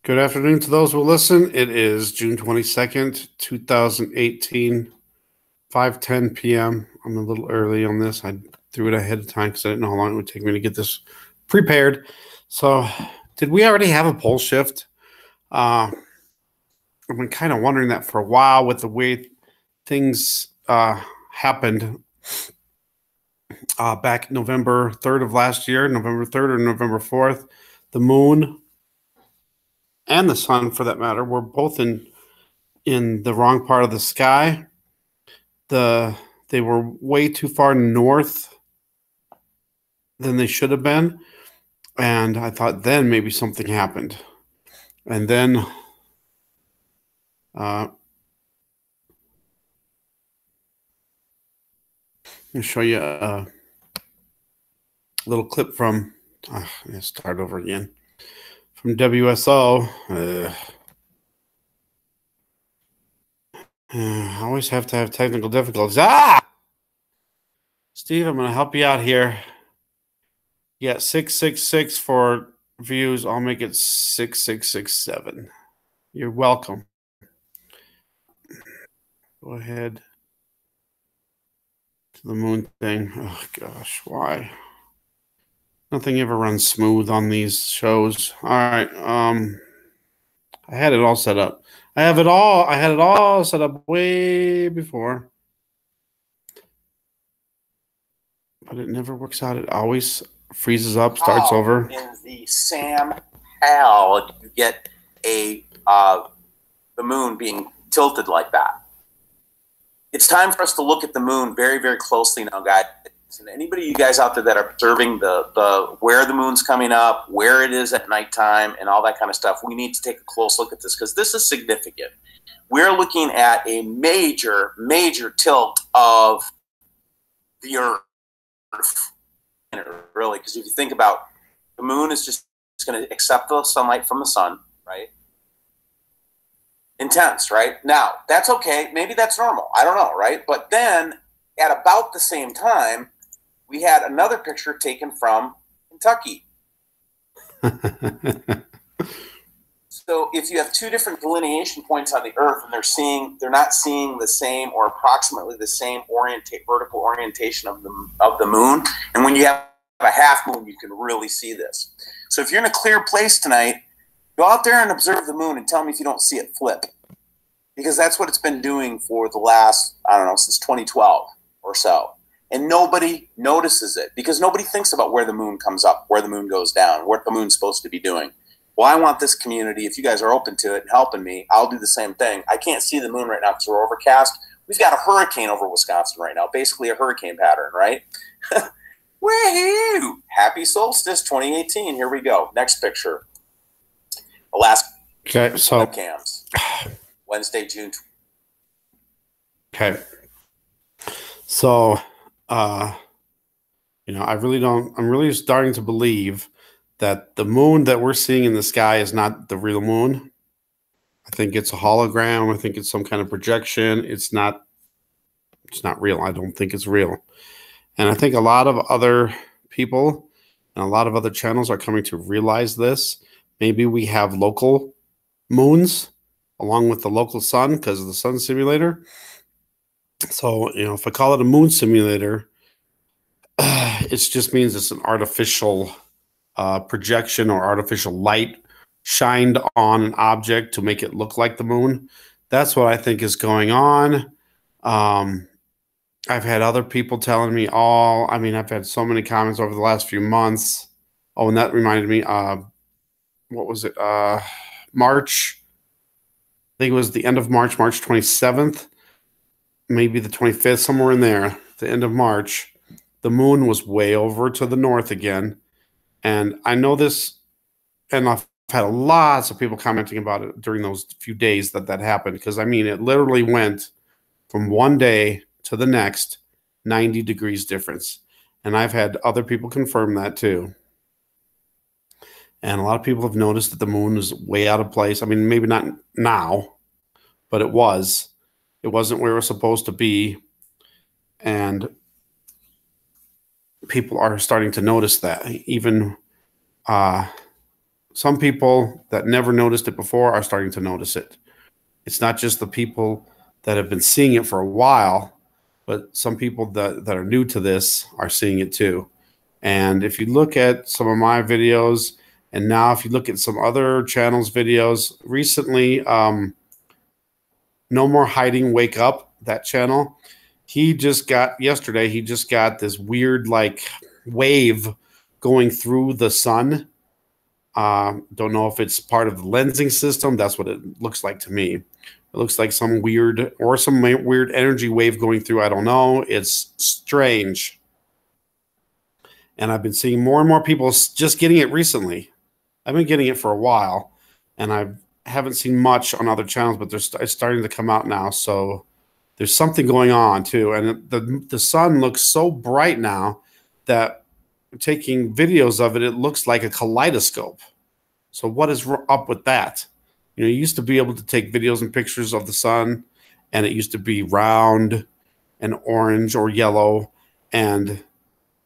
Good afternoon to those who listen. It is June 22nd, 2018, 5:10 p.m. I'm a little early on this. I threw it ahead of time because I didn't know how long it would take me to get this prepared. So, did we already have a pole shift? I've been kind of wondering that for a while with the way things happened back November 3rd of last year, November 3rd or November 4th. The moon and the sun, for that matter, were both in the wrong part of the sky. They were way too far north than they should have been, and I thought then maybe something happened. And then I'll show you a little clip from let's start over again from WSO. I always have to have technical difficulties. Steve, I'm going to help you out here. You got 666 for views. I'll make it 6667. You're welcome. Go ahead to the moon thing. Oh, gosh, why? Nothing ever runs smooth on these shows. All right. I had it all set up. I had it all set up way before. But it never works out. It always freezes up, starts over. In the Sam Al, you get the moon being tilted like that. It's time for us to look at the moon very, very closely now, guys. And anybody you guys out there that are observing the where the moon's coming up, where it is at nighttime, and all that kind of stuff, we need to take a close look at this because this is significant. We're looking at a major, major tilt of the Earth. Really, because if you think about the moon is just going to accept the sunlight from the sun, right? Intense, right? Now, that's okay. Maybe that's normal. I don't know, right? But then at about the same time, we had another picture taken from Kentucky. So if you have two different delineation points on the Earth and they're not seeing the same or approximately the same vertical orientation of the moon, and when you have a half moon, you can really see this. So if you're in a clear place tonight, go out there and observe the moon and tell me if you don't see it flip, because that's what it's been doing for the last, I don't know, since 2012 or so. And nobody notices it because nobody thinks about where the moon comes up, where the moon goes down, what the moon's supposed to be doing. Well, I want this community, if you guys are open to it and helping me, I'll do the same thing. I can't see the moon right now because we're overcast. We've got a hurricane over Wisconsin right now, basically a hurricane pattern, right? Woohoo! Happy solstice 2018. Here we go. Next picture. Alaska. Okay, so webcams. Wednesday, June. Okay. So, I'm really starting to believe that the moon that we're seeing in the sky is not the real moon. I think it's a hologram. I think it's some kind of projection. It's not real. I don't think it's real. And I think a lot of other people and a lot of other channels are coming to realize this. Maybe we have local moons along with the local sun because of the sun simulator. So, if I call it a moon simulator, it just means it's an artificial projection or artificial light shined on an object to make it look like the moon. That's what I think is going on. I've had other people telling me I've had so many comments over the last few months. Oh, and that reminded me, what was it? March. I think it was the end of March 27th, maybe the 25th, somewhere in there, the end of March. The moon was way over to the north again. And I know this, and I've had lots of people commenting about it during those few days that happened. Because, it literally went from one day to the next, 90 degrees difference. And I've had other people confirm that too. And a lot of people have noticed that the moon is way out of place. Maybe not now, but it was. It wasn't where it was supposed to be. And people are starting to notice that. Even some people that never noticed it before are starting to notice it. It's not just the people that have been seeing it for a while, but some people that are new to this are seeing it too. And if you look at some of my videos, and now if you look at some other channels' videos, recently, No More Hiding, Wake Up, that channel, yesterday, he just got this weird like wave going through the sun. Don't know if it's part of the lensing system. That's what it looks like to me. It looks like some weird energy wave going through. I don't know. It's strange. And I've been seeing more and more people just getting it recently. I've been getting it for a while, and I haven't seen much on other channels, but it's starting to come out now. So there's something going on too. And the sun looks so bright now that taking videos of it, it looks like a kaleidoscope. So what is up with that? You know, you used to be able to take videos and pictures of the sun, and it used to be round and orange or yellow, and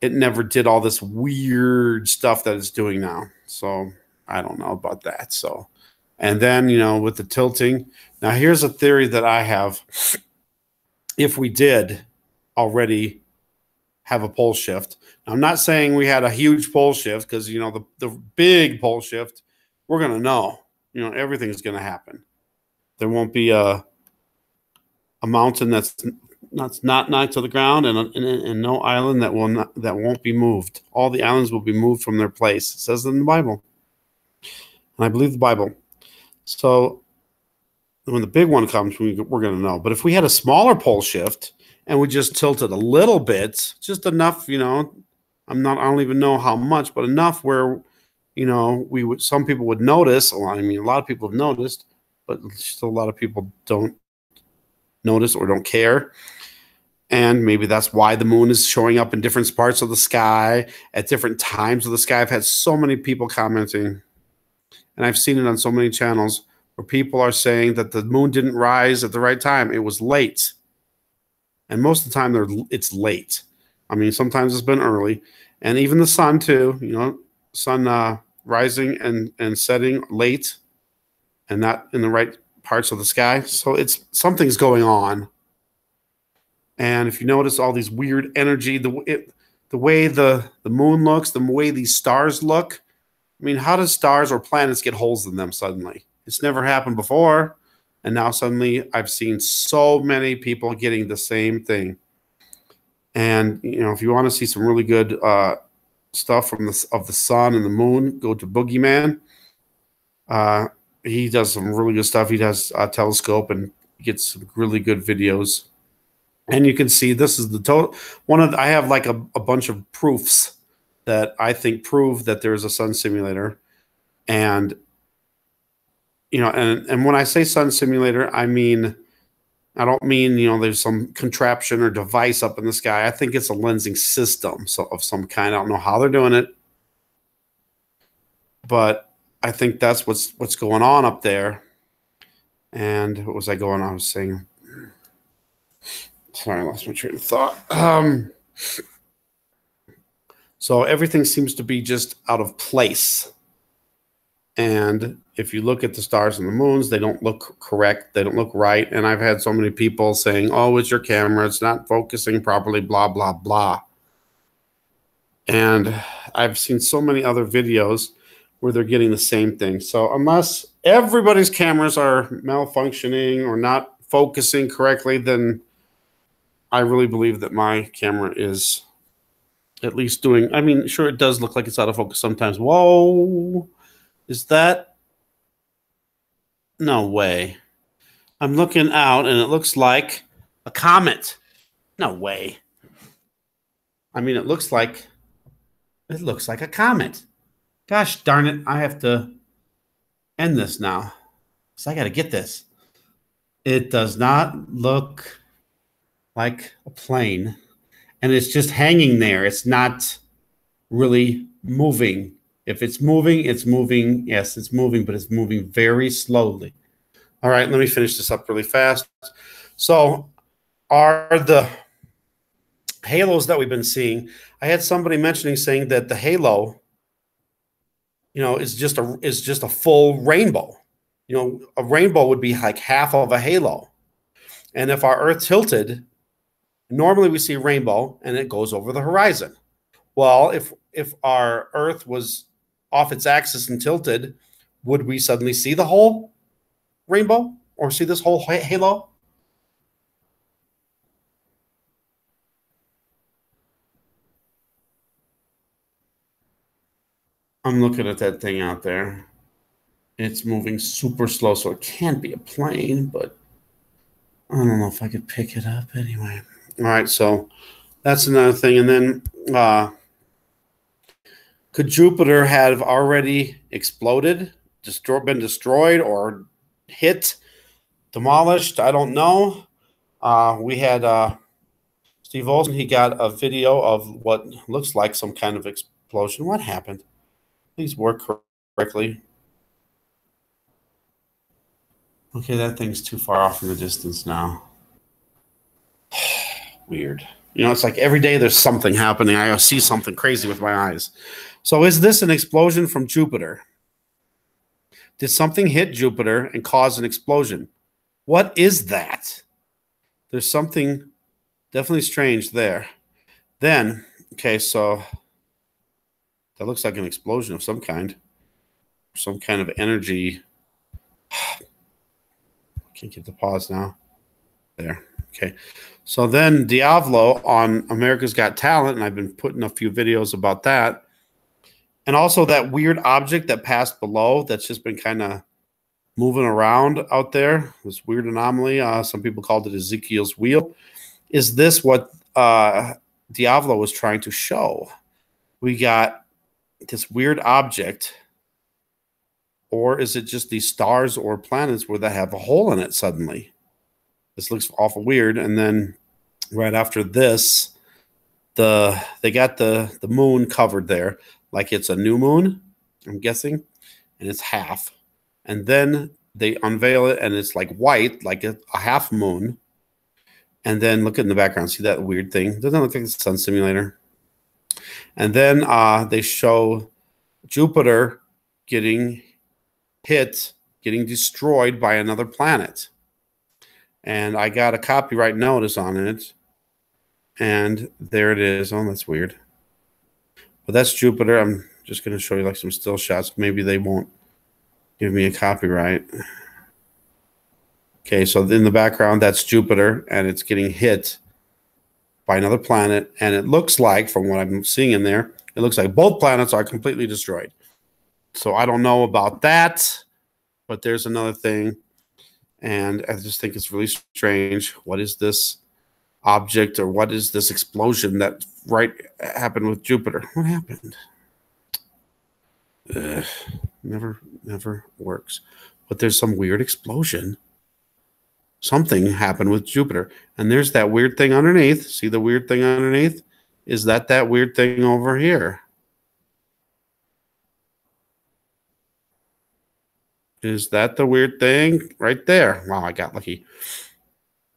it never did all this weird stuff that it's doing now. So I don't know about that. So, and then, you know, with the tilting, now here's a theory that I have. If we did already have a pole shift, now, I'm not saying we had a huge pole shift, because, you know, the big pole shift, we're going to know, you know, everything's going to happen. There won't be a mountain that's not knocked to the ground, and no island that won't be moved. All the islands will be moved from their place. It says it in the Bible, and I believe the Bible. So when the big one comes, we're going to know. But if we had a smaller pole shift and we just tilted a little bit, just enough, you know, I don't even know how much, but enough where, you know, some people would notice. Well, I mean, a lot of people have noticed, but still a lot of people don't notice or don't care. And maybe that's why the moon is showing up in different parts of the sky at different times of the sky. I've had so many people commenting, and I've seen it on so many channels, where people are saying that the moon didn't rise at the right time. It was late. And most of the time it's late. I mean, sometimes it's been early. And even the sun too, you know, sun rising and setting late and not in the right parts of the sky. So something's going on. And if you notice all these weird energy, the way the moon looks, the way these stars look, I mean, how does stars or planets get holes in them suddenly? It's never happened before. And now suddenly I've seen so many people getting the same thing. And, you know, if you want to see some really good stuff of the sun and the moon, go to Boogeyman. He does some really good stuff. He does a telescope and gets some really good videos. And you can see this is the total I have like a bunch of proofs that I think prove that there is a sun simulator. And, you know, and when I say sun simulator, I don't mean, you know, there's some contraption or device up in the sky. I think it's a lensing system of some kind. I don't know how they're doing it, but I think that's what's going on up there. And what was I going on? I was saying, sorry, I lost my train of thought. So everything seems to be just out of place. And if you look at the stars and the moons, they don't look correct. They don't look right. And I've had so many people saying, oh, it's your camera. It's not focusing properly, blah, blah, blah. And I've seen so many other videos where they're getting the same thing. So unless everybody's cameras are malfunctioning or not focusing correctly, then I really believe that my camera is at least doing, I mean, sure, it does look like it's out of focus sometimes. Whoa. Is that? No way. I'm looking out and it looks like a comet. No way. I mean, it looks like a comet. Gosh darn it. I have to end this now. So I got to get this. It does not look like a plane. And it's just hanging there. It's not really moving. If it's moving, it's moving. Yes, it's moving, but it's moving very slowly. All right, let me finish this up really fast. So are the halos that we've been seeing, I had somebody saying that the halo is just a full rainbow. A rainbow would be like half of a halo. And if our Earth tilted, normally we see a rainbow and it goes over the horizon. Well, if our Earth was off its axis and tilted, would we suddenly see the whole rainbow or see this whole halo? I'm looking at that thing out there. It's moving super slow, so it can't be a plane, but I don't know if I could pick it up anyway. All right, so that's another thing. And then could Jupiter have already exploded, been destroyed, or hit, demolished? I don't know. We had Steve Olson. He got a video of what looks like some kind of explosion. What happened? Please work correctly. Okay, that thing's too far off in the distance now. Weird. It's like every day there's something happening. I see something crazy with my eyes. So is this an explosion from Jupiter? Did something hit Jupiter and cause an explosion? What is that? There's something definitely strange there. Then, okay, so that looks like an explosion of some kind. Some kind of energy. Can't get the pause now. There. Okay. So then Diavolo on America's Got Talent, and I've been putting a few videos about that. And also that weird object that passed below that's just been kind of moving around out there. This weird anomaly. Some people called it Ezekiel's wheel. Is this what Diavolo was trying to show? We got this weird object. Or is it just these stars or planets where they have a hole in it suddenly? This looks awful weird. And then right after this, they got the moon covered there like it's a new moon, I'm guessing, and it's half. And then they unveil it and it's like white, like a half moon. And then look in the background. See that weird thing? Doesn't it look like the sun simulator? And then they show Jupiter getting hit, getting destroyed by another planet. And I got a copyright notice on it. And there it is. Oh, that's weird. But that's Jupiter. I'm just going to show you like some still shots. Maybe they won't give me a copyright. Okay, so in the background, that's Jupiter, and it's getting hit by another planet. And it looks like, from what I'm seeing in there, it looks like both planets are completely destroyed. So I don't know about that, but there's another thing. And I just think it's really strange. What is this object, or what is this explosion that happened with Jupiter? What happened? Never works. But there's some weird explosion. Something happened with Jupiter. And there's that weird thing underneath. See the weird thing underneath? Is that weird thing over here? Is that the weird thing right there? Wow, I got lucky.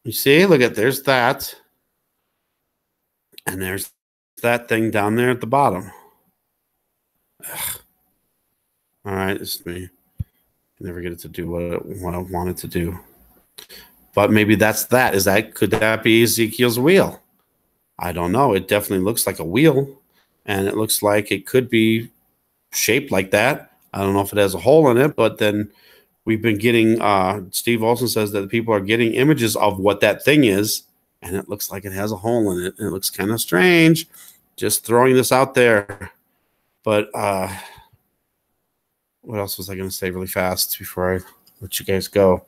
You see, look at, there's that. And there's that thing down there at the bottom. Ugh. All right, this is me. Never get it to do what I want it to do. But maybe that's that. Could that be Ezekiel's wheel? I don't know. It definitely looks like a wheel. And it looks like it could be shaped like that. I don't know if it has a hole in it, but then we've been getting, Steve Olson says that people are getting images of what that thing is, and it looks like it has a hole in it, and it looks kind of strange. Just throwing this out there. But what else was I going to say really fast before I let you guys go?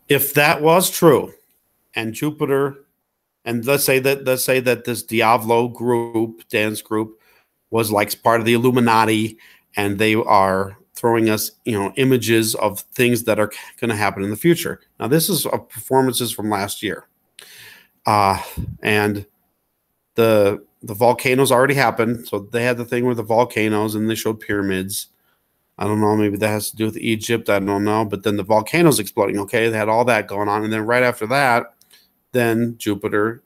If that was true, and Jupiter, and let's say that this Diavolo group, dance group, was like part of the Illuminati, and they are throwing us, images of things that are going to happen in the future. Now, this is performances from last year, and the volcanoes already happened. So they had the thing with the volcanoes, and they showed pyramids. I don't know. Maybe that has to do with Egypt. I don't know. But then the volcanoes exploding. Okay, they had all that going on, and then right after that, then Jupiter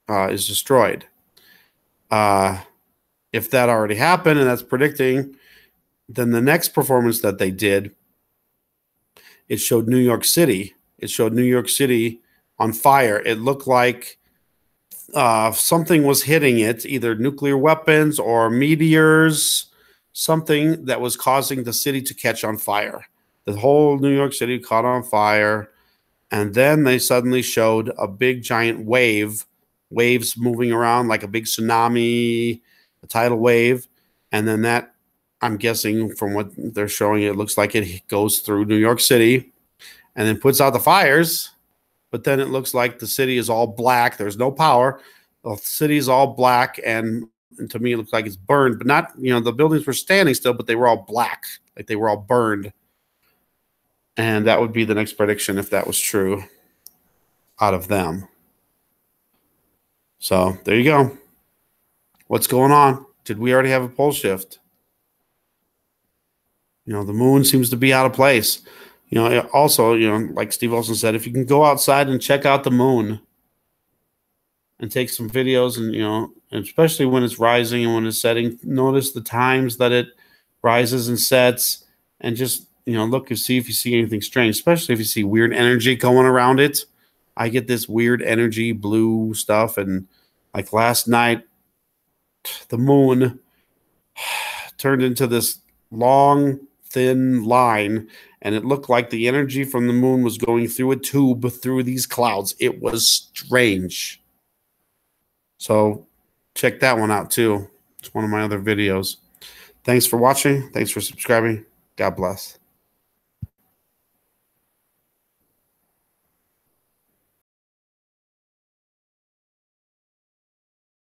is destroyed. If that already happened and that's predicting, then the next performance that they did, it showed New York City. It showed New York City on fire. It looked like something was hitting it, either nuclear weapons or meteors, something that was causing the city to catch on fire. The whole New York City caught on fire. And then they suddenly showed a big giant waves moving around like a big tsunami, a tidal wave. And then that, I'm guessing from what they're showing, it looks like it goes through New York City and then puts out the fires. But then it looks like the city is all black. There's no power. The city is all black. And to me, it looks like it's burned, but not, the buildings were standing still, but they were all black, like they were all burned. And that would be the next prediction if that was true out of them. So there you go. What's going on? Did we already have a pole shift? The moon seems to be out of place. Also, like Steve Olson said, if you can go outside and check out the moon and take some videos and especially when it's rising and when it's setting, notice the times that it rises and sets and just, look and see if you see anything strange, especially if you see weird energy going around it. I get this weird energy, blue stuff. And like last night, the moon turned into this long, thin line, and it looked like the energy from the moon was going through a tube through these clouds. It was strange. So check that one out too. It's one of my other videos. Thanks for watching. Thanks for subscribing. God bless.